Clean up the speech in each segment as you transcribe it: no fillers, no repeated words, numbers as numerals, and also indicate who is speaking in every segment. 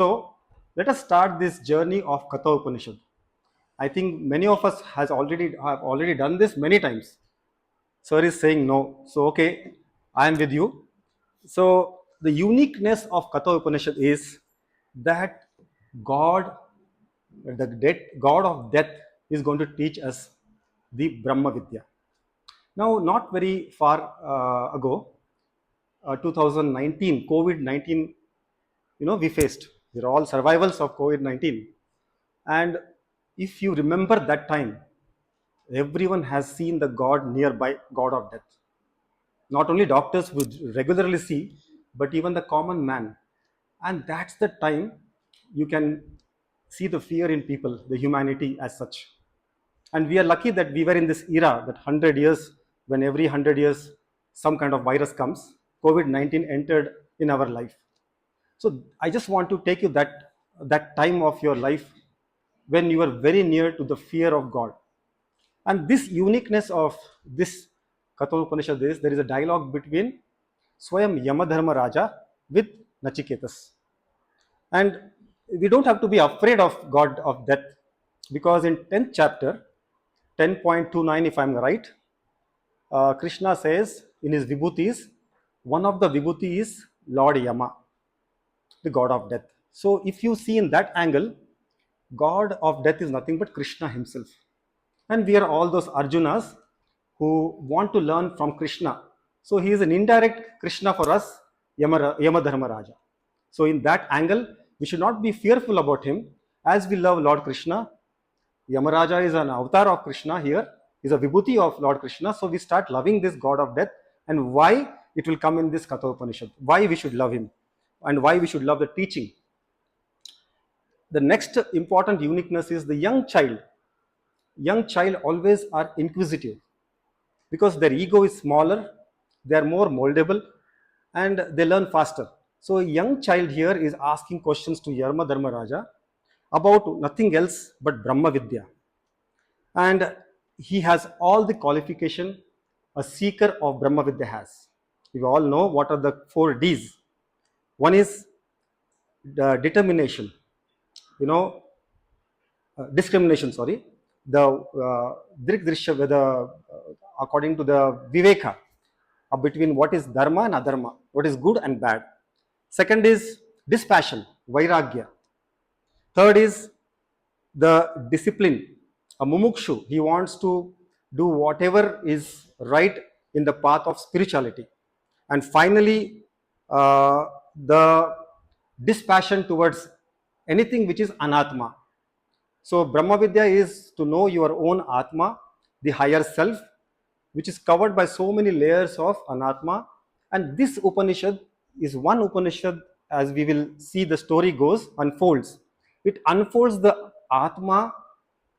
Speaker 1: So let us start this journey of Kathopanishad. I think many of us have already done this many times. Sir is saying no. So okay, I am with you. So the uniqueness of Kathopanishad is that God, God of death, is going to teach us the Brahma Vidya. Now, not very far ago, 2019, COVID-19, we faced. We're all survivals of COVID-19. And if you remember that time, everyone has seen the God nearby, God of death. Not only doctors would regularly see, but even the common man. And that's the time you can see the fear in people, the humanity as such. And we are lucky that we were in this era, that 100 years, when every 100 years some kind of virus comes, COVID-19 entered in our life. So I just want to take you that time of your life when you are very near to the fear of God. And this uniqueness of this Kathopanishad is there is a dialogue between Swayam Yamadharma Raja with Nachiketas. And we don't have to be afraid of God of death, because in 10th chapter, 10.29, if I'm right, Krishna says in his Vibhutis, one of the Vibhuti is Lord Yama, the god of death. So if you see in that angle, God of death is nothing but Krishna himself. And we are all those Arjunas who want to learn from Krishna. So he is an indirect Krishna for us, Yamadharma Raja. So in that angle, we should not be fearful about him. As we love Lord Krishna, Yamaraja is an avatar of Krishna here, is a vibhuti of Lord Krishna. So we start loving this god of death, and why it will come in this Kathopanishad, why we should love him, and why we should love the teaching. The next important uniqueness is the young child. Young child always are inquisitive because their ego is smaller, they are more moldable, and they learn faster. So a young child here is asking questions to Yarma Dharma Raja about nothing else but Brahma Vidya. And he has all the qualification a seeker of Brahma Vidya has. You all know what are the 4 Ds. One is the determination, you know, discrimination, sorry, the Drishya, according to the Viveka, between what is Dharma and Adharma, what is good and bad. Second is dispassion, Vairagya. Third is the discipline, a mumukshu, he wants to do whatever is right in the path of spirituality. And finally, the dispassion towards anything which is anatma. So Brahma Vidya is to know your own Atma, the higher self, which is covered by so many layers of Anatma. And this Upanishad is one Upanishad, as we will see the story goes, unfolds. It unfolds the Atma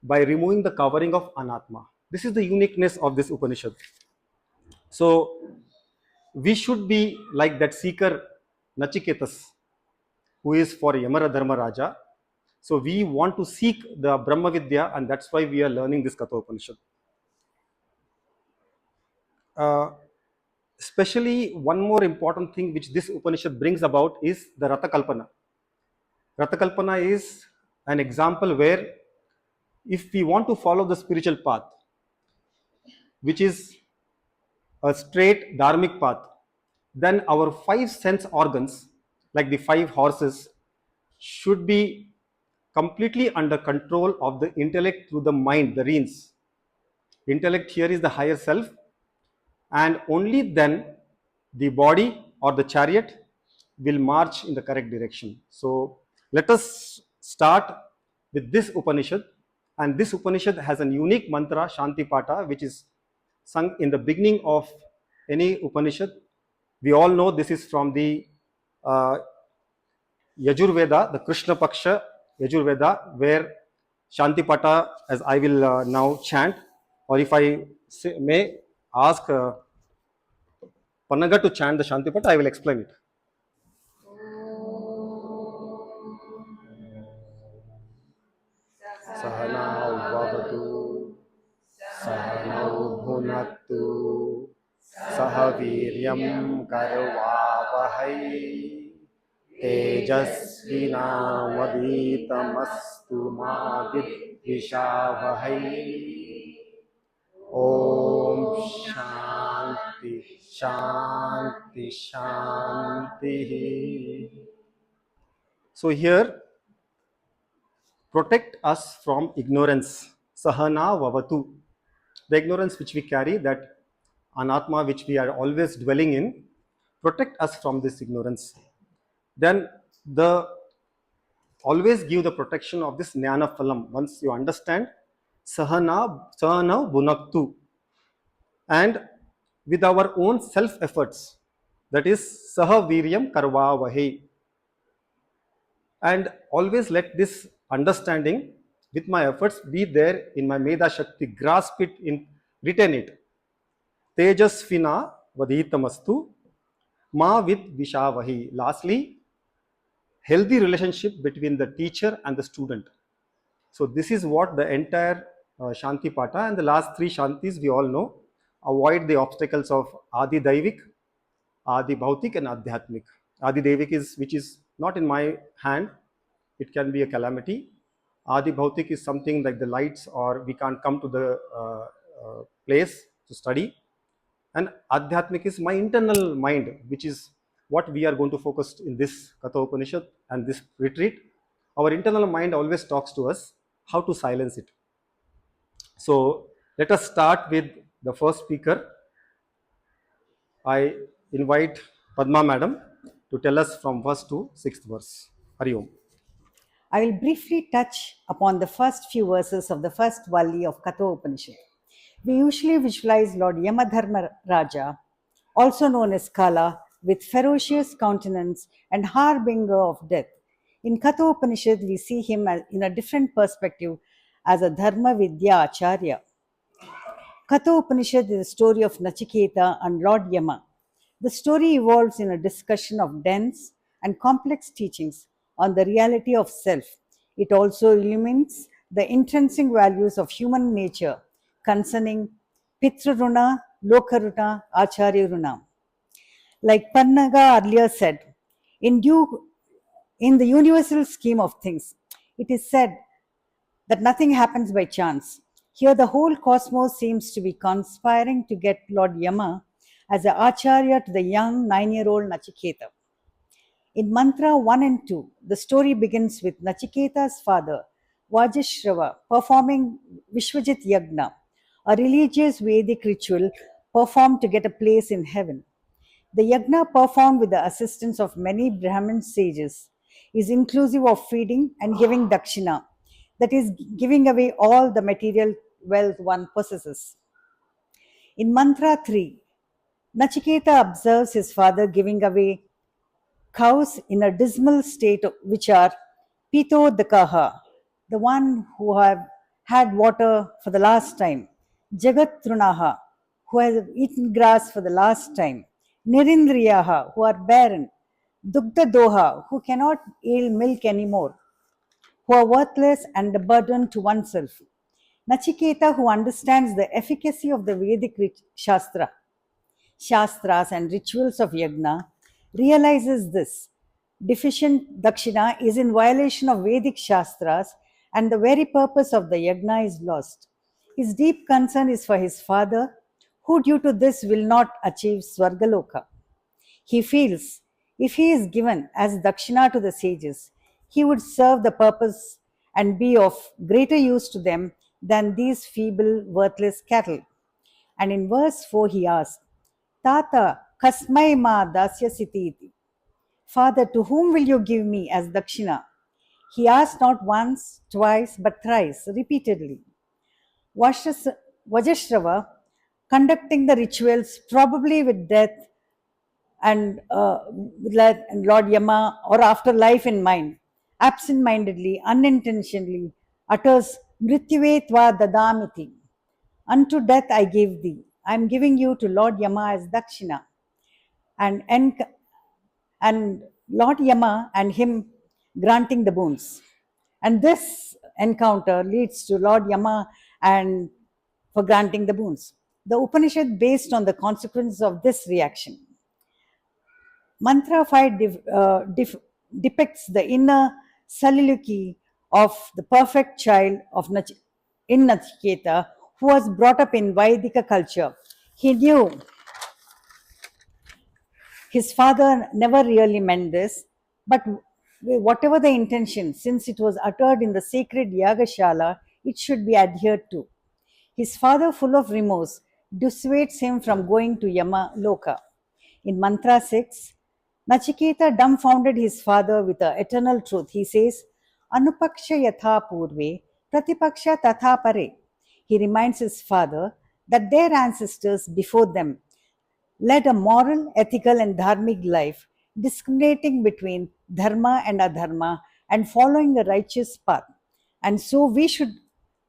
Speaker 1: by removing the covering of Anatma. This is the uniqueness of this Upanishad. So we should be like that seeker Nachiketas, who is for Yamara Dharma Raja. So we want to seek the Brahma Vidya, and that's why we are learning this Kathopanishad. Uh, Especially one more important thing which this Upanishad brings about is the Ratha Kalpana. Ratha Kalpana is an example where if we want to follow the spiritual path, which is a straight dharmic path, then our 5 sense organs, like the 5 horses, should be completely under control of the intellect through the mind, the reins. Intellect here is the higher self, and only then the body or the chariot will march in the correct direction. So let us start with this Upanishad, and this Upanishad has a unique mantra, Shanti Pata, which is sung in the beginning of any Upanishad. We all know this is from the uh, Yajurveda, the Krishna Paksha Yajurveda, where Shanti Pata, as I will now chant, or if I may ask Panaga to chant the Shanti Pata, I will explain it. Sahana Vavatu, Sahanau Bhunatu, Sahaviryam Karvavahai, तेजस्विनावधीतमस्तु मा विद्विषावहै। ओम शांति शांति शांति. So here, protect us from ignorance. Sahana vavatu. The ignorance which we carry, that anatma which we are always dwelling in, protect us from this ignorance. Then the always give the protection of this jnana phalam. Once you understand, sahana bhunaktu, and with our own self efforts, that is saha viryam karva vahe, and always let this understanding with my efforts be there in my meda shakti, grasp it, in retain it. Tejasvina vaditamastu ma with vishavahi. Lastly, healthy relationship between the teacher and the student. So this is what the entire Shanti Pata, and the last three Shantis we all know. Avoid the obstacles of Adi Daivik, Adi Bhautik, and Adhyatmik. Adi Daivik is, which is not in my hand, it can be a calamity. Adi Bhautik is something like the lights, or we can't come to the place to study. And Adhyatmik is my internal mind, which is what we are going to focus in this Kathopanishad and this retreat. Our internal mind always talks to us how to silence it. So let us start with the first speaker. I invite Padma Madam to tell us from verse to sixth verse. Hari Om.
Speaker 2: I will briefly touch upon the first few verses of the first Valli of Kathopanishad. We usually visualize Lord Yamadharma Raja, also known as Kala, with ferocious countenance and harbinger of death. In Kathopanishad, we see him in a different perspective as a Dharma Vidya Acharya. Kathopanishad is a story of Nachiketa and Lord Yama. The story evolves in a discussion of dense and complex teachings on the reality of self. It also illuminates the intrinsic values of human nature concerning Pitraruna, Lokaruna, Acharyaruna. Like Pannaga earlier said, in the universal scheme of things, it is said that nothing happens by chance. Here, the whole cosmos seems to be conspiring to get Lord Yama as an acharya to the young 9-year-old Nachiketa. In mantra 1 and 2, the story begins with Nachiketa's father, Vajashrava, performing Vishwajit Yagna, a religious Vedic ritual performed to get a place in heaven. The yagna, performed with the assistance of many Brahmin sages, is inclusive of feeding and giving dakshina, that is, giving away all the material wealth one possesses. In mantra 3, Nachiketa observes his father giving away cows in a dismal state, which are Pitodakaha, the one who have had water for the last time, Jagatrunaha, who has eaten grass for the last time, Nirindriyaha, who are barren, Dugdha who cannot yield milk anymore, who are worthless and a burden to oneself. Nachiketa, who understands the efficacy of the Vedic Shastras and rituals of yagna, realizes this. Deficient dakshina is in violation of Vedic Shastras, and the very purpose of the yagna is lost. His deep concern is for his father, who due to this will not achieve Swargaloka. He feels if he is given as dakshina to the sages, he would serve the purpose and be of greater use to them than these feeble, worthless cattle. And in verse 4, he asks, Tata, kasmai ma dasyasiti. Father, to whom will you give me as dakshina? He asked not once, twice, but thrice, repeatedly. Vajashrava, conducting the rituals, probably with death and Lord Yama, or after life in mind, absent mindedly, unintentionally, utters Mrityuve tva dadamiti. Unto death I give thee. I am giving you to Lord Yama as dakshina. And, and Lord Yama and him granting the boons. And this encounter leads to Lord Yama and for granting the boons. The Upanishad based on the consequences of this reaction. Mantra 5 depicts the inner soliloquy of the perfect child of in Nachiketa, who was brought up in Vaidika culture. He knew his father never really meant this, but whatever the intention, since it was uttered in the sacred Yagashala, it should be adhered to. His father, full of remorse, dissuades him from going to Yama Loka. In Mantra 6, Nachiketa dumbfounded his father with the eternal truth. He says, Anupaksha yatha purve, pratipaksha tatha pare. He reminds his father that their ancestors before them led a moral, ethical, and dharmic life, discriminating between dharma and adharma and following a righteous path. And so we should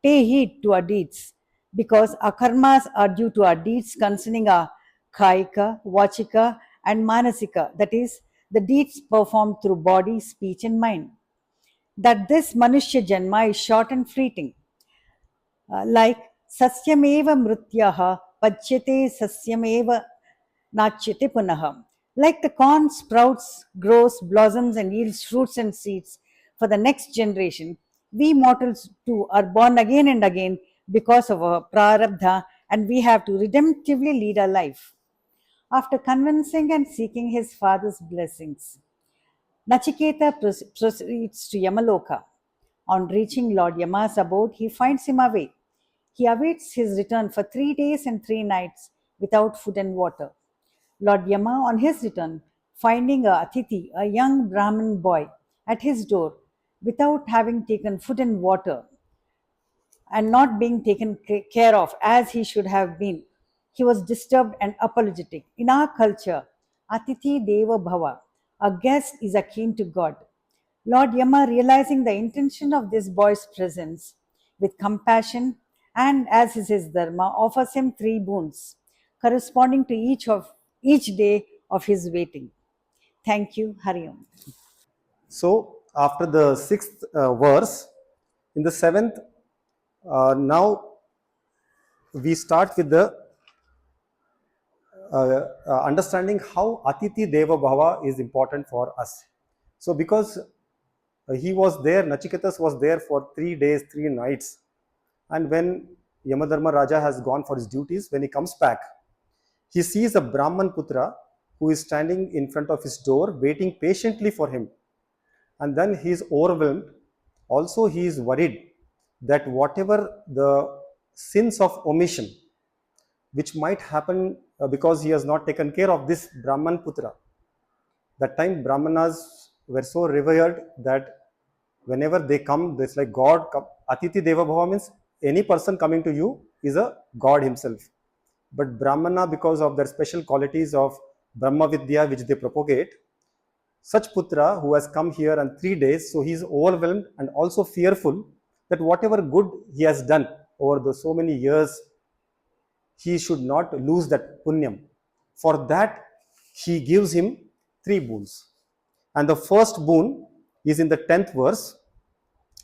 Speaker 2: pay heed to our deeds because our karmas are due to our deeds concerning our kaika, vachika, and manasika, that is, the deeds performed through body, speech, and mind. That this Manushya Janma is short and fleeting, like sasyameva mrityaha pachyate sasyameva nachyate punaha. Like the corn sprouts, grows, blossoms, and yields fruits and seeds for the next generation, we mortals too are born again and again because of our prarabdha, and we have to redemptively lead our life. After convincing and seeking his father's blessings, Nachiketa proceeds to Yamaloka. On reaching Lord Yama's abode, he finds him away. He awaits his return for 3 days and 3 nights without food and water. Lord Yama, on his return, finding a Atiti, a young Brahmin boy, at his door without having taken food and water, and not being taken care of as he should have been, he was disturbed and apologetic. In our culture, Atithi Deva Bhava, a guest is akin to God. Lord Yama, realizing the intention of this boy's presence, with compassion and as is his dharma, offers him 3 boons, corresponding to each day of his waiting. Thank you, Hariom.
Speaker 1: So, after the sixth verse, in the seventh, now we start with the understanding how Atiti Deva Bhava is important for us. So, because he was there, Nachiketas was there for 3 days, 3 nights, and when Yamadharma Raja has gone for his duties, when he comes back, he sees a Brahman Putra who is standing in front of his door, waiting patiently for him. And then he is overwhelmed. Also, he is worried that whatever the sins of omission which might happen because he has not taken care of this Brahman Putra. That time Brahmanas were so revered that whenever they come, it's like God. Atiti Deva Bhava means any person coming to you is a God himself. But Brahmana, because of their special qualities of Brahma Vidya which they propagate, such Putra who has come here in 3 days, so he is overwhelmed and also fearful that whatever good he has done over the so many years, he should not lose that punyam. For that, he gives him 3 boons. And the first boon is in the 10th verse.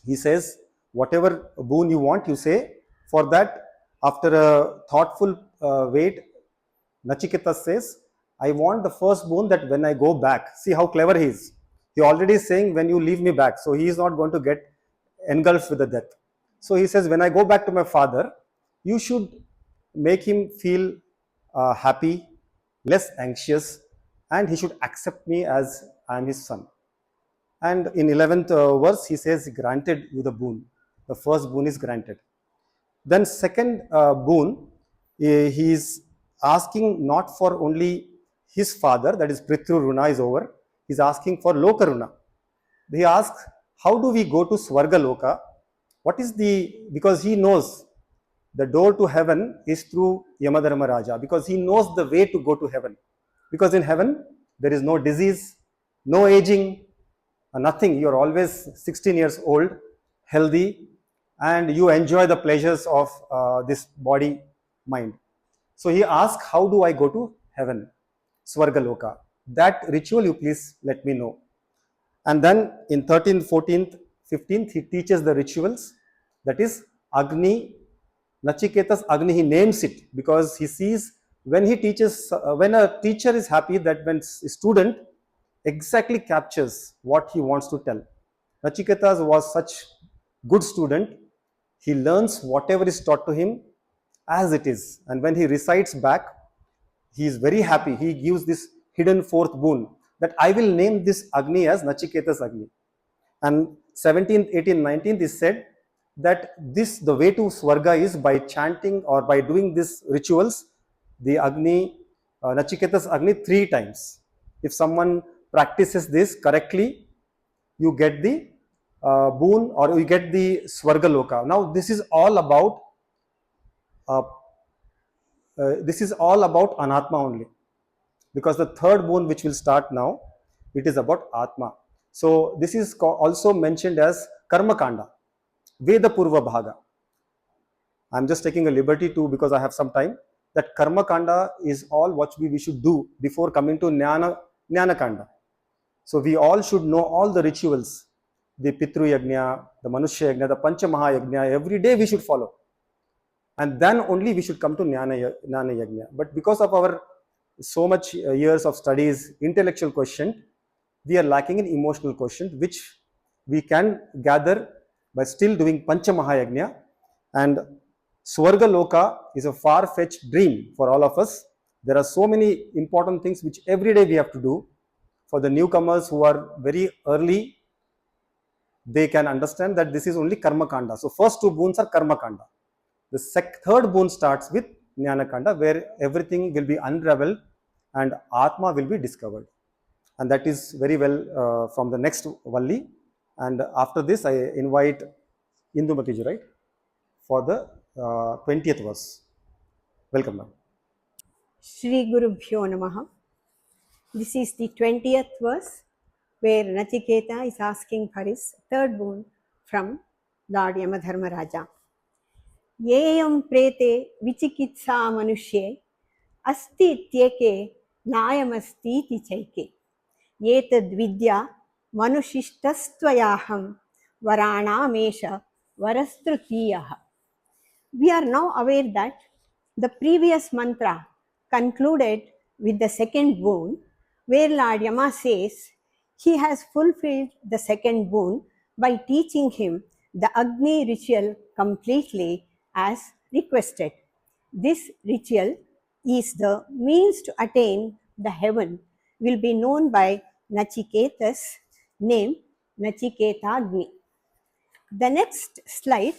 Speaker 1: He says, whatever boon you want, you say. For that, after a thoughtful wait, Nachiketa says, I want the first boon that when I go back, see how clever he is. He already is saying, when you leave me back, so he is not going to get engulfed with the death. So he says, when I go back to my father, you should make him feel happy, less anxious, and he should accept me as I am his son. And in 11th verse, he says, granted you the boon. The first boon is granted. Then second boon, he is asking not for only his father, that is Prithru Runa is over, he is asking for Loka Runa. He asks, how do we go to Swarga Loka? What is because he knows the door to heaven is through Yamadharma Raja, because he knows the way to go to heaven. Because in heaven, there is no disease, no aging, nothing. You are always 16 years old, healthy, and you enjoy the pleasures of this body, mind. So he asked, how do I go to heaven? Swargaloka. That ritual you please let me know. And then in 13th, 14th, 15th, he teaches the rituals. That is Agni, Nachiketas Agni, he names it because he sees when he teaches, when a teacher is happy that when a student exactly captures what he wants to tell. Nachiketas was such good student. He learns whatever is taught to him as it is, and when he recites back, he is very happy. He gives this hidden fourth boon that I will name this Agni as Nachiketas Agni. And 17th, 18th, 19th is said that this the way to Swarga is by chanting or by doing these rituals, the Agni, Nachiketas Agni 3 times. If someone practices this correctly, you get the boon, or you get the Swarga Loka. Now uh, this is all about Anatma only, because the third boon which will start now, it is about Atma. So this is also mentioned as Karma Kanda, Veda Purva Bhaga. I'm just taking a liberty too, because I have some time, that Karma Kanda is all what we should do before coming to Jnana Kanda. So we all should know all the rituals, the Pitru Yajna, the Manushya Yajna, the Pancha Mahayajna, every day we should follow. And then only we should come to Jnana Yajna. But because of our so much years of studies, intellectual quotient, we are lacking in emotional quotient, which we can gather by still doing Pancha Mahayajna. And Swarga Loka is a far-fetched dream for all of us. There are so many important things which every day we have to do. For the newcomers who are very early, they can understand that this is only Karma Kanda. So first 2 boons are Karma Kanda. The third boon starts with Jnana Kanda, where everything will be unraveled and Atma will be discovered. And that is very well from the next Valli. And after this, I invite Indumati, right, for the 20th verse. Welcome, ma'am.
Speaker 3: Shri Gurubhyo Namaha. This is the 20th verse where Nachiketa is asking for his third boon from Lord Yamadharmaraja. Yeyam prete vichikitsa manushye asti tyeke nayamasti chaike. Yetad vidya manushishtastvayaham varanamesha varastrutiyaha. We are now aware that the previous mantra concluded with the second boon, where Lord Yama says he has fulfilled the second boon by teaching him the Agni ritual completely as requested. This ritual is the means to attain the heaven, will be known by Nachiketas, name Nachiketagni. The next slide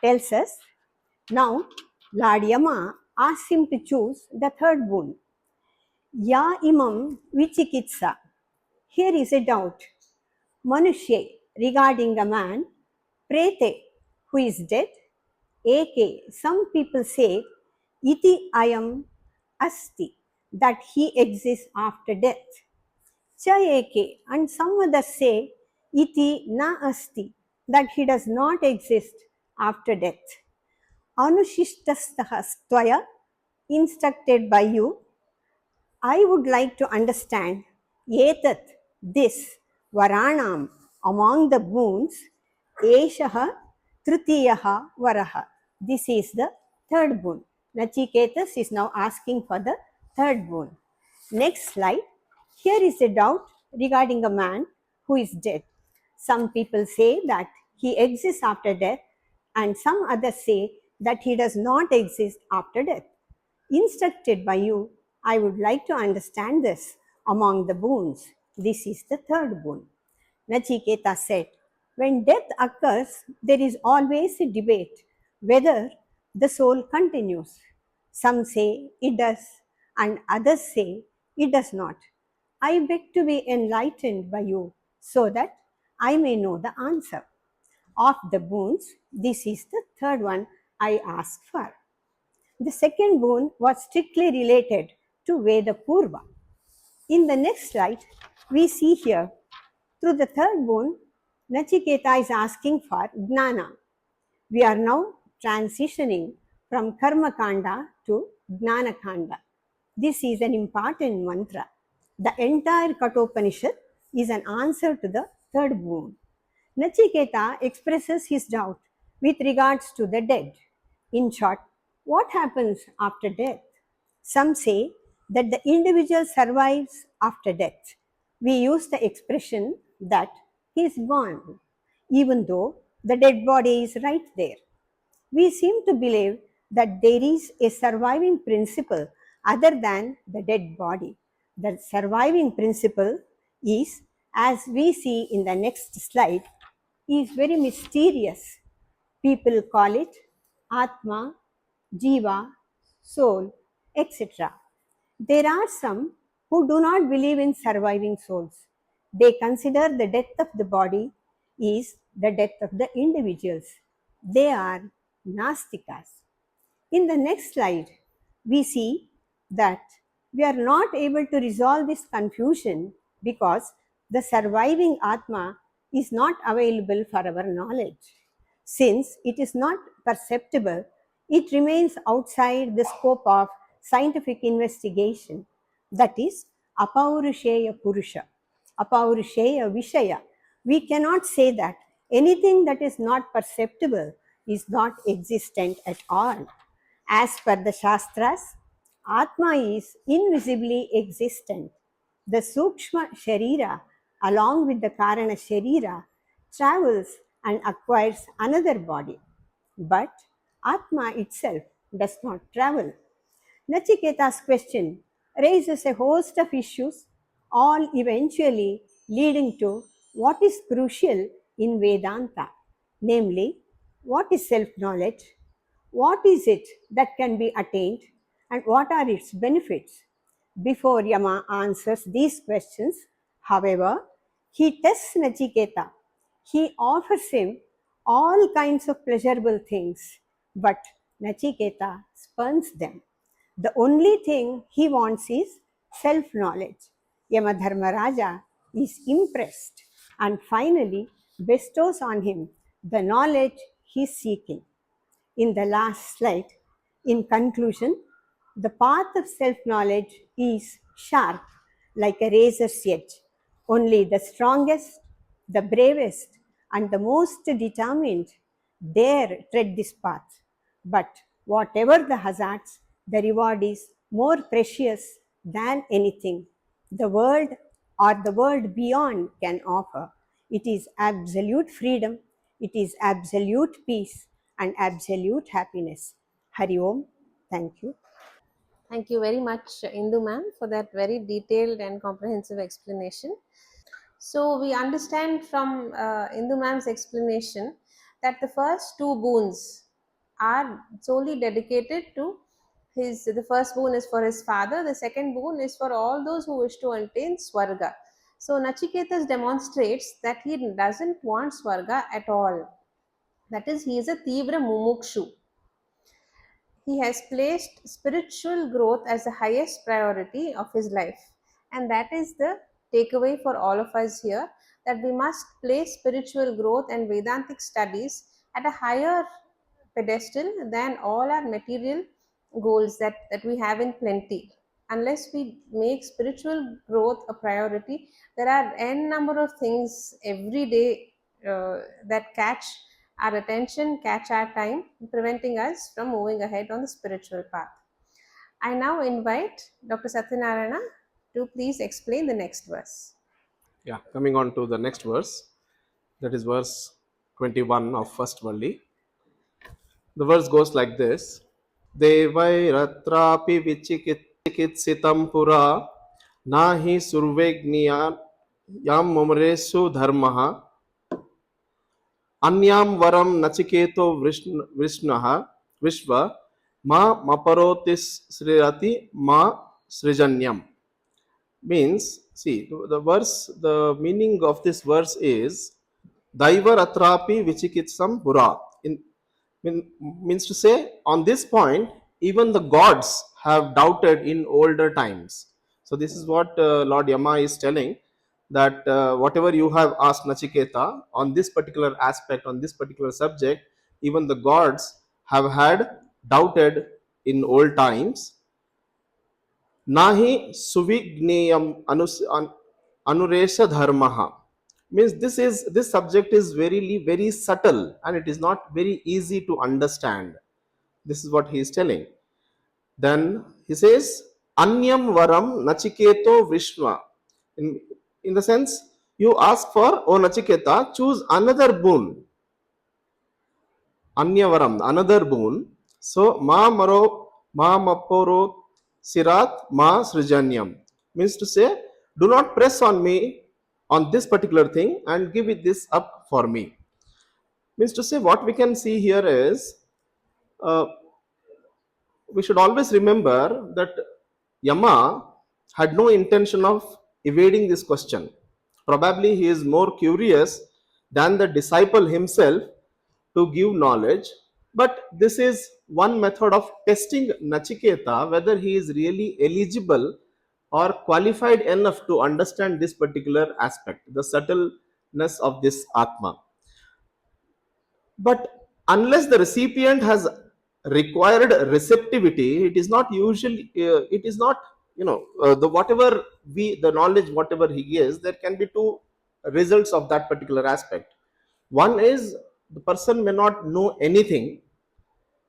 Speaker 3: tells us now Lord Yama asks him to choose the third boon. Ya imam vichikitsa. Here is a doubt. Manushye, regarding a man, prete, who is dead, eke, some people say, iti ayam asti, that he exists after death. Cha eke, and some others say, iti na asti, that he does not exist after death. Anushishtastaha stvaya, instructed by you, I would like to understand etat, this, varanam, among the boons, eshaha tritiyaha varaha. This is the third boon. Nachiketas is now asking for the third boon. Next slide. Here is a doubt regarding a man who is dead. Some people say that he exists after death, and some others say that he does not exist after death. Instructed by you, I would like to understand this among the boons. This is the third boon. Nachiketa said, when death occurs, there is always a debate whether the soul continues. Some say it does, and others say it does not. I beg to be enlightened by you so that I may know the answer. Of the boons, this is the third one I ask for. The second boon was strictly related to Veda Purva. In the next slide, we see here, through the third boon, Nachiketa is asking for Gnana. We are now transitioning from Karma Kanda to Gnana Kanda. This is an important mantra. The entire Kathopanishad is an answer to the third boon. Nachiketa expresses his doubt with regards to the dead. In short, what happens after death? Some say that the individual survives after death. we use the expression that he is gone, even though the dead body is right there. We seem to believe that there is a surviving principle other than the dead body. The surviving principle is, as we see in the next slide, is very mysterious. People call it Atma, Jiva, soul, etc. There are some who do not believe in surviving souls. They consider the death of the body is the death of the individuals. They are Nastikas. In the next slide, we see that we are not able to resolve this confusion because the surviving Atma is not available for our knowledge. Since it is not perceptible, it remains outside the scope of scientific investigation. That is, Apaurusheya Purusha, Apaurusheya Vishaya. We cannot say that anything that is not perceptible is not existent at all. As per the Shastras, Atma is invisibly existent. The Sukshma Sharira, along with the Karana Sharira, travels and acquires another body. But Atma itself does not travel. Nachiketa's question raises a host of issues, all eventually leading to what is crucial in Vedanta, namely, what is self knowledge, what is it that can be attained, and what are its benefits? Before Yama answers these questions, however, he tests Nachiketa. He offers him all kinds of pleasurable things, but Nachiketa spurns them. The only thing he wants is self knowledge. Yamadharmaraja is impressed and finally bestows on him the knowledge he is seeking. In the last slide, in conclusion, the path of self knowledge is sharp like a razor's edge. Only the strongest, the bravest, and the most determined dare tread this path. But whatever the hazards, the reward is more precious than anything the world or the world beyond can offer. It is absolute freedom, it is absolute peace, and absolute happiness. Hari Om. Thank you.
Speaker 4: Thank you very much, Indu ma'am, for that very detailed and comprehensive explanation. So we understand from Indu ma'am's explanation that the first two boons are solely dedicated to his. The first boon is for his father. The second boon is for all those who wish to attain Swarga. So Nachiketas demonstrates that he doesn't want Swarga at all. That is, he is a Tivra Mumukshu. He has placed spiritual growth as the highest priority of his life. And that is the takeaway for all of us here, that we must place spiritual growth and Vedantic studies at a higher pedestal than all our material goals that we have in plenty. Unless we make spiritual growth a priority, there are n number of things every day that catch our attention, catch our time, preventing us from moving ahead on the spiritual path. I now invite Dr. Satyanarayana to please explain the next verse.
Speaker 5: Yeah, coming on to the next verse, that is verse 21 of first Valli. The verse goes like this: Devairatrapi vichikitsitam pura nahi survegniya yam mumresu dharmaha अन्याम वरम नचिकेतो विष्णुः विश्व मा मपरोति सृजति मा सृजन्यम. Means, see, the verse, the meaning of this verse is Daivar atrapi vichikitsam pura. Means to say, on this point, even the gods have doubted in older times. So this is what Lord Yama is telling, that whatever you have asked Nachiketa on this particular aspect, on this particular subject, even the gods have had doubted in old times. Nahi suvigneyam anuresha dharmaha. Means this subject is very subtle and it is not very easy to understand. This is what he is telling. Then he says, Anyam varam nachiketo vishwa. In the sense, you ask for, oh Nachiketa, choose another boon, Anyavaram, another boon. So, ma maporo sirat ma srijanyam means to say, do not press on me on this particular thing and give it this up for me. Means to say, what we can see here is, uh, we should always remember that Yama had no intention of evading this question. Probably he is more curious than the disciple himself to give knowledge. But this is one method of testing Nachiketa whether he is really eligible or qualified enough to understand this particular aspect, the subtleness of this Atma. But unless the recipient has required receptivity, it is not usually, it is not, the whatever the knowledge, whatever he gives, there can be two results of that particular aspect. One is the person may not know anything,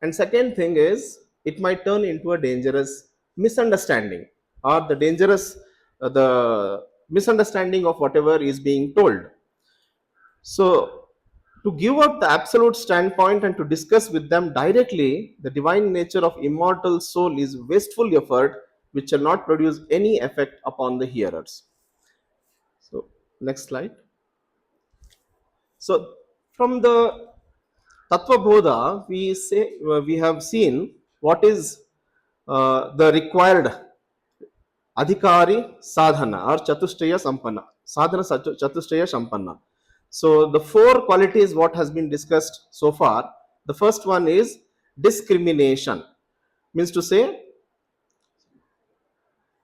Speaker 5: and second thing is it might turn into a dangerous misunderstanding, or the dangerous, the misunderstanding of whatever is being told. So, to give out the absolute standpoint and to discuss with them directly the divine nature of immortal soul is wasteful effort which shall not produce any effect upon the hearers. So, next slide. So, from the Tattva Bodha, we have seen what is the required Adhikari Sadhana or Chatushtaya Sampanna. Sadhana Chatushtaya Sampanna. So the four qualities what has been discussed so far. The first one is discrimination. Means to say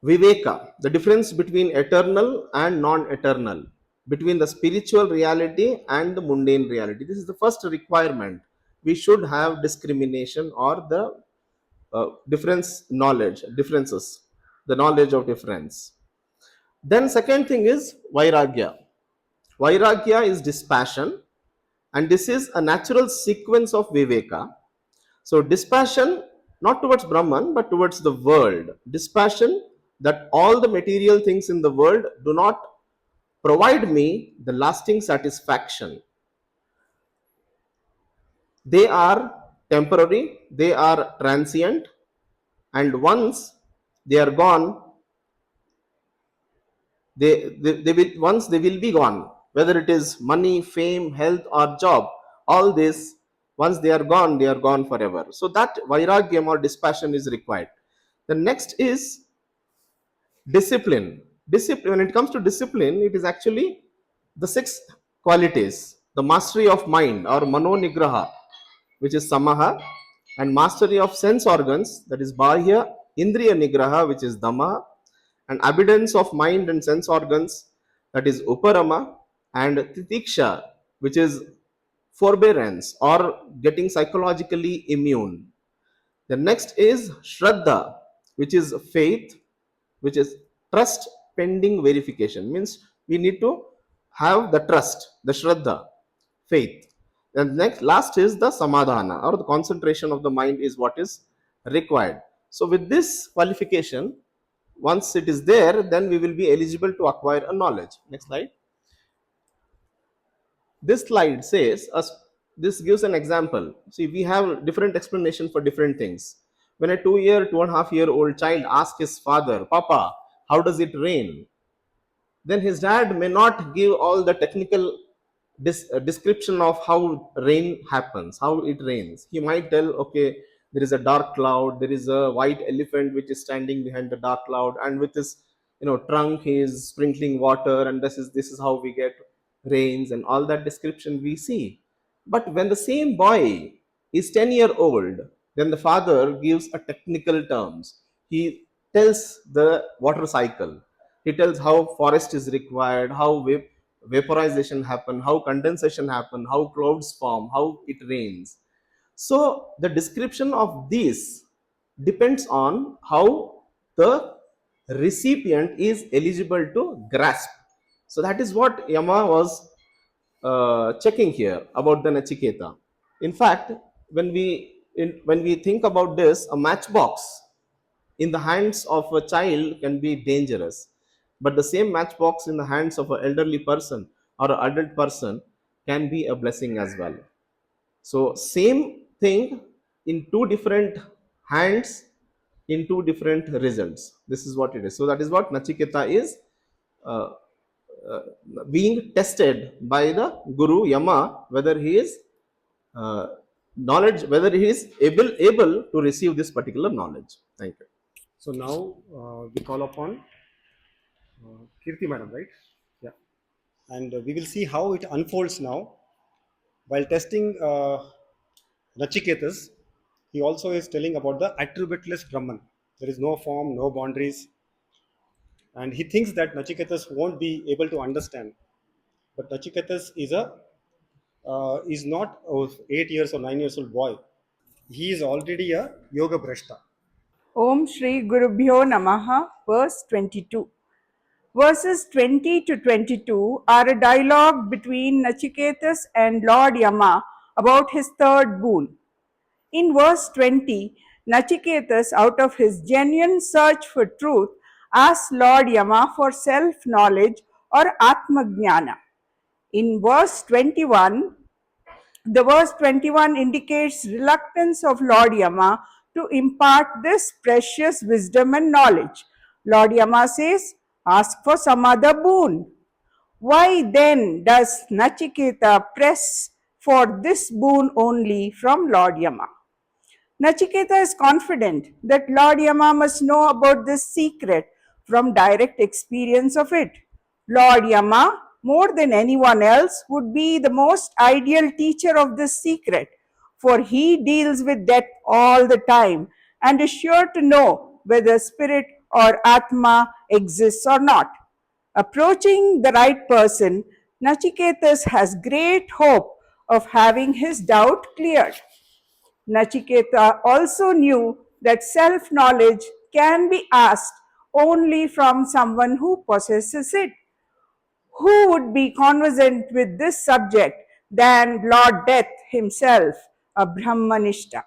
Speaker 5: Viveka, the difference between eternal and non-eternal, between the spiritual reality and the mundane reality. This is the first requirement. We should have discrimination or the differences, the knowledge of difference. Then second thing is Vairagya. Vairagya is dispassion, and this is a natural sequence of Viveka. So dispassion not towards Brahman but towards the world. Dispassion that all the material things in the world do not provide me the lasting satisfaction. They are temporary, they are transient, and once they are gone, they will, once they will be gone, whether it is money, fame, health, or job. All this, once they are gone forever. So that vairagyam or dispassion is required. The next is discipline. Discipline, when it comes to discipline, it is actually the six qualities: the mastery of mind or mano nigraha, which is samaha, and mastery of sense organs, that is bahya, indriya nigraha, which is dama, and abundance of mind and sense organs, that is uparama, and titiksha, which is forbearance or getting psychologically immune. The next is Shraddha, which is faith, which is trust pending verification. Means we need to have the trust, the Shraddha, faith. And next, last is the Samadhana or the concentration of the mind is what is required. So, with this qualification, once it is there, then we will be eligible to acquire a knowledge. Next slide. This slide says us, this gives an example. See, we have different explanation for different things. When a 2.5 year old child asks his father, Papa, how does it rain? Then his dad may not give all the technical description of how rain happens, how it rains. He might tell, okay, there is a dark cloud, there is a white elephant which is standing behind the dark cloud, and with his trunk he is sprinkling water, and this is how we get rains, and all that description we see. But when the same boy is 10-year-old, then the father gives a technical terms. He tells the water cycle. He tells how forest is required, how vaporization happen, how condensation happen, how clouds form, how it rains. So the description of these depends on how the recipient is eligible to grasp. So that is what Yama was checking here about the Nachiketa. In fact, when we think about this, a matchbox in the hands of a child can be dangerous. But the same matchbox in the hands of an elderly person or an adult person can be a blessing as well. So same thing in two different hands, in two different results. This is what it is. So that is what Nachiketa is uh, uh, being tested by the Guru Yama, whether he is uh, knowledge, whether he is able to receive this particular knowledge. Thank you.
Speaker 1: So now we call upon Kirti madam, right? Yeah. And we will see how it unfolds now. While testing Nachiketas, he also is telling about the attributeless Brahman. There is no form, no boundaries, and he thinks that Nachiketas won't be able to understand. But Nachiketas is not a 8 years or 9 years old boy. He is already a yoga brashta.
Speaker 6: Om Shri Gurubhyo Namaha, verse 22. Verses 20 to 22 are a dialogue between Nachiketas and Lord Yama about his third boon. In verse 20, Nachiketas, out of his genuine search for truth, asks Lord Yama for self knowledge or Atmajnana. In verse 21, the verse 21 indicates reluctance of Lord Yama to impart this precious wisdom and knowledge. Lord Yama says, ask for some other boon. Why then does Nachiketa press for this boon only from Lord Yama? Nachiketa is confident that Lord Yama must know about this secret from direct experience of it. Lord Yama, more than anyone else, would be the most ideal teacher of this secret, for he deals with death all the time and is sure to know whether spirit or Atma exists or not. Approaching the right person, Nachiketas has great hope of having his doubt cleared. Nachiketa also knew that self knowledge can be asked only from someone who possesses it. Who would be conversant with this subject than Lord Death himself, a Brahmanishta?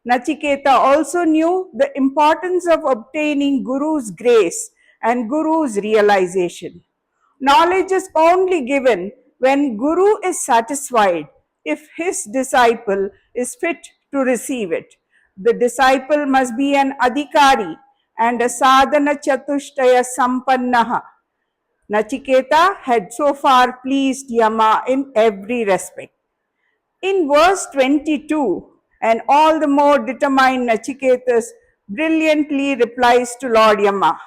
Speaker 6: Nachiketa also knew the importance of obtaining Guru's grace and Guru's realization. Knowledge is only given when Guru is satisfied if his disciple is fit to receive it. The disciple must be an adhikari and a sadhana chatushtaya sampannaha. Nachiketa had so far pleased Yama in every respect. In verse 22, and all the more determined Nachiketas brilliantly replies to Lord Yama.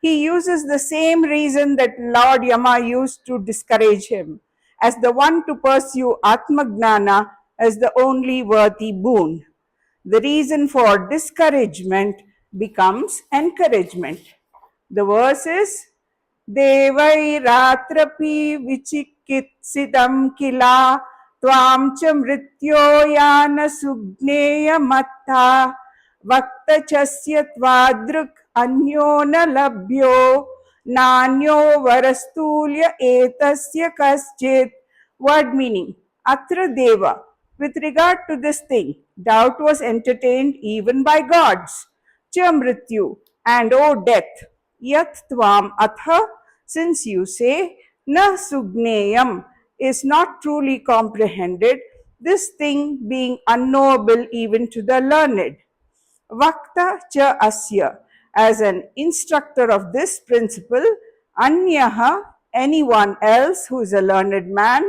Speaker 6: He uses the same reason that Lord Yama used to discourage him, as the one to pursue Atmagnana as the only worthy boon. The reason for discouragement becomes encouragement. The verse is देवैरात्रपि विचिकित्सितं किला त्वां च मृत्यो यानसुज्ञेयमत्था वक्तचस्य त्वादृक् अन्यो न लभ्यो नान्यो वरस्तुल्य एतस्य कश्चित्. Word meaning: Atra Deva. With regard to this thing, doubt was entertained even by gods. Cha mrityu, and O death. Yat tvam atha, since you say, na sugneyam, is not truly comprehended, this thing being unknowable even to the learned. Vakta cha asya, as an instructor of this principle, anyaha, anyone else who is a learned man,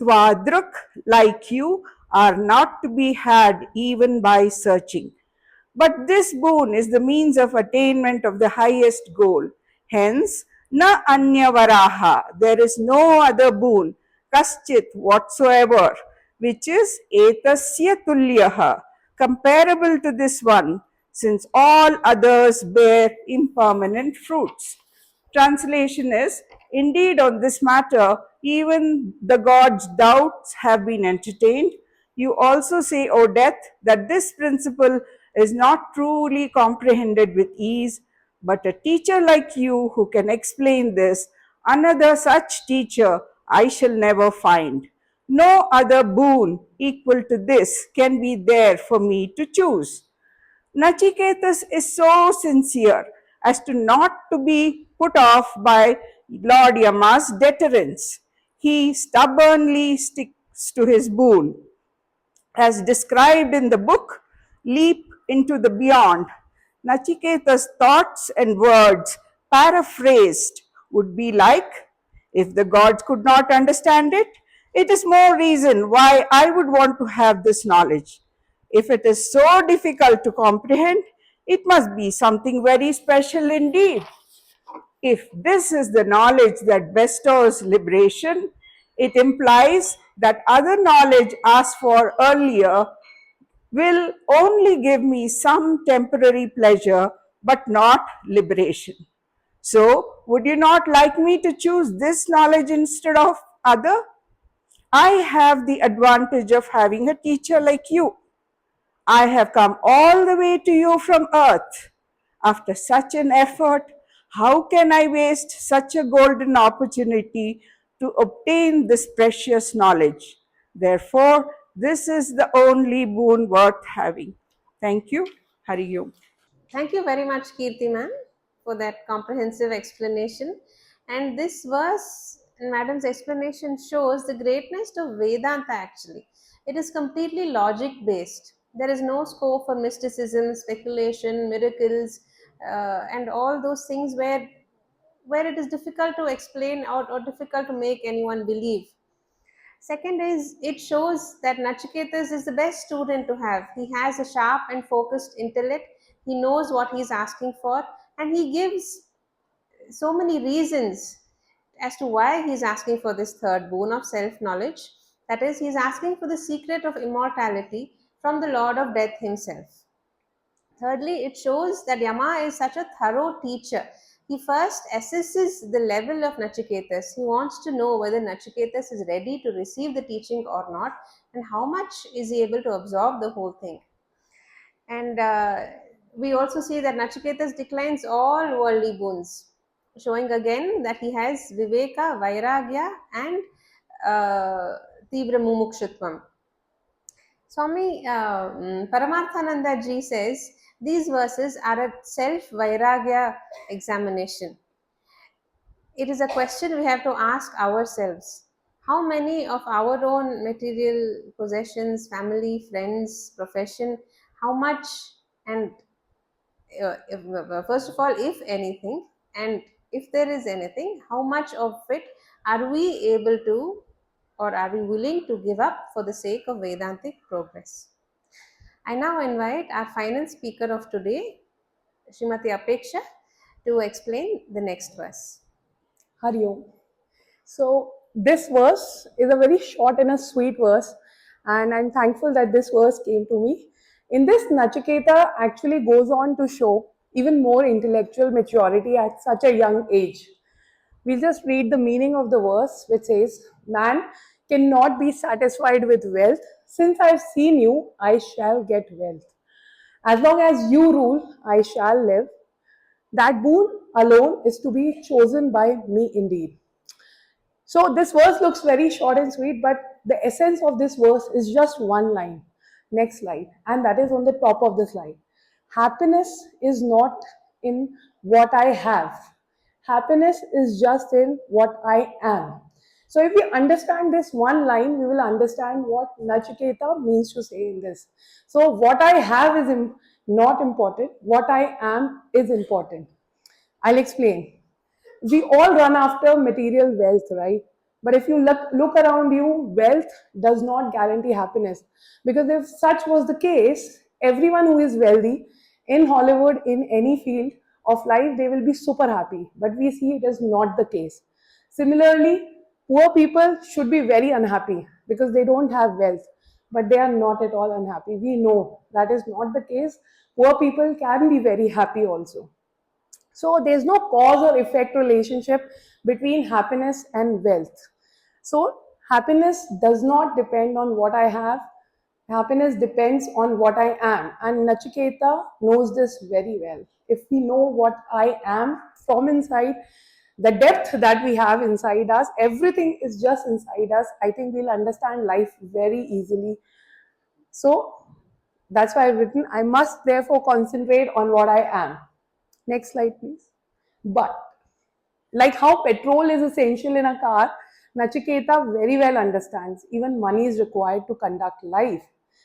Speaker 6: twadruk, like you, are not to be had even by searching. But this boon is the means of attainment of the highest goal. Hence, na anya varaha, there is no other boon, kaschit, whatsoever, which is etasya tulyaha, comparable to this one, since all others bear impermanent fruits. Translation is, indeed, on this matter, even the gods' doubts have been entertained. You also say, O death, that this principle is not truly comprehended with ease, but a teacher like you who can explain this, another such teacher I shall never find. No other boon equal to this can be there for me to choose. Nachiketas is so sincere as to not to be put off by Lord Yama's deterrence. He stubbornly sticks to his boon. As described in the book, Leap into the Beyond, Nachiketa's thoughts and words, paraphrased, would be like, if the gods could not understand it, it is more reason why I would want to have this knowledge. If it is so difficult to comprehend, it must be something very special indeed. If this is the knowledge that bestows liberation, it implies that other knowledge asked for earlier will only give me some temporary pleasure but not liberation. So, would you not like me to choose this knowledge instead of other? I have the advantage of having a teacher like you. I have come all the way to you from earth. After such an effort, how can I waste such a golden opportunity to obtain this precious knowledge? Therefore, this is the only boon worth having. Thank you. Hari Om.
Speaker 4: Thank you very much, Kirti ma'am, for that comprehensive explanation. And this verse, madam's explanation shows the greatness of Vedanta actually. It is completely logic based. There is no scope for mysticism, speculation, miracles, and all those things where it is difficult to explain or difficult to make anyone believe. Second is it shows that Nachiketas is the best student to have. He has a sharp and focused intellect. He knows what he is asking for, and he gives so many reasons as to why he is asking for this third boon of self knowledge. That is, he is asking for the secret of immortality from the Lord of Death himself. Thirdly, it shows that Yama is such a thorough teacher. He first assesses the level of Nachiketas. He wants to know whether Nachiketas is ready to receive the teaching or not, and how much is he able to absorb the whole thing. And we also see that Nachiketas declines all worldly boons, showing again that he has Viveka, Vairagya, and Tibra Mumukshutvam. Swami Paramarthananda ji says these verses are a self Vairagya examination. It is a question we have to ask ourselves. How many of our own material possessions, family, friends, profession, how much, and first of all, if anything, and if there is anything, how much of it are we able to or are we willing to give up for the sake of Vedantic progress? I now invite our final speaker of today, Srimati Apeksha, to explain the next verse.
Speaker 7: Hari Om. So, this verse is a very short and a sweet verse, and I'm thankful that this verse came to me. In this, Nachiketa actually goes on to show even more intellectual maturity at such a young age. We'll just read the meaning of the verse, which says, "Man cannot be satisfied with wealth. Since I've seen you, I shall get wealth. As long as you rule, I shall live. That boon alone is to be chosen by me indeed." So this verse looks very short and sweet, but the essence of this verse is just one line. Next slide, and that is on the top of the slide. Happiness is not in what I have. Happiness is just in what I am. So if we understand this one line, we will understand what Nachiketa means to say in this. So what I have is not important. What I am is important. I'll explain. We all run after material wealth, right? But if you look around you, wealth does not guarantee happiness. Because if such was the case, everyone who is wealthy in Hollywood, in any field of life, they will be super happy. But we see it is not the case. Similarly, poor people should be very unhappy because they don't have wealth, but they are not at all unhappy. We know that is not the case. Poor people can be very happy also. So there's no cause or effect relationship between happiness and wealth. So happiness does not depend on what I have. Happiness depends on what I am. And Nachiketa knows this very well. If we know what I am from inside, the depth that we have inside us, everything is just inside us. I think we'll understand life very easily. So that's why I've written, I must therefore concentrate on what I am. Next slide, please. But Like how petrol is essential in a car, Nachiketa very well understands even money is required to conduct life.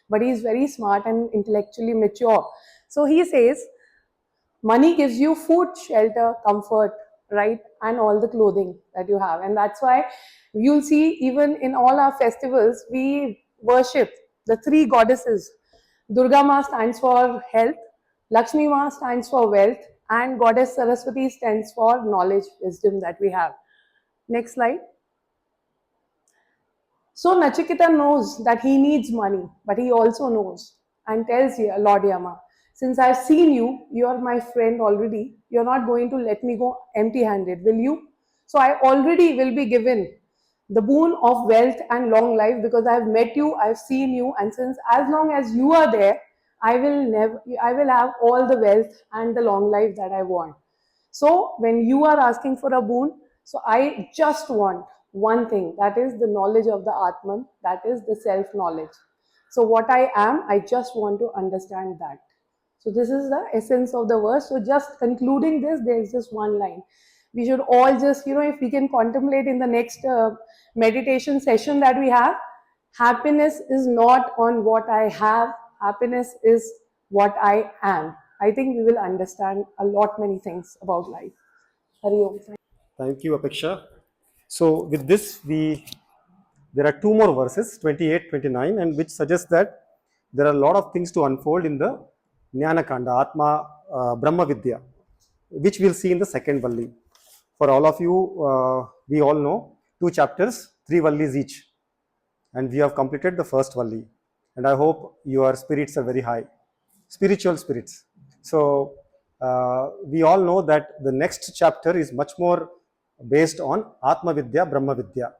Speaker 7: But he is very smart and intellectually mature. So he says, money gives you food, shelter, comfort, right? And all the clothing that you have. And that's why you'll see even in all our festivals, we worship the three goddesses. Durga Ma stands for health, Lakshmi Ma stands for wealth, and Goddess Saraswati stands for knowledge, wisdom that we have. Next slide. So Nachiketa knows that he needs money, but he also knows and tells Lord Yama, since I've seen you, you're my friend already, you're not going to let me go empty handed, will you? So I already will be given the boon of wealth and long life because I've met you, I've seen you, and since as long as you are there, I will have all the wealth and the long life that I want. So when you are asking for a boon, so I just want one thing, that is the knowledge of the Atman, that is the self knowledge. So what I am, I just want to understand that. So this is the essence of the verse. So just concluding this, there is just one line. We should all just, if we can contemplate in the next meditation session that we have, happiness is not on what I have, happiness is what I am. I think we will understand a lot many things about life. Hari Om.
Speaker 1: Thank you, Apeksha. So with this, there are two more verses, 28, 29, and which suggests that there are a lot of things to unfold in the Jnana Kanda, Atma Brahma Vidya, which we'll see in the second Valli. For all of you, we all know 2 chapters, 3 Vallis each, and we have completed the first Valli. And I hope your spirits are very high, spiritual spirits. So we all know that the next chapter is much more based on Atma Vidya, Brahma Vidya.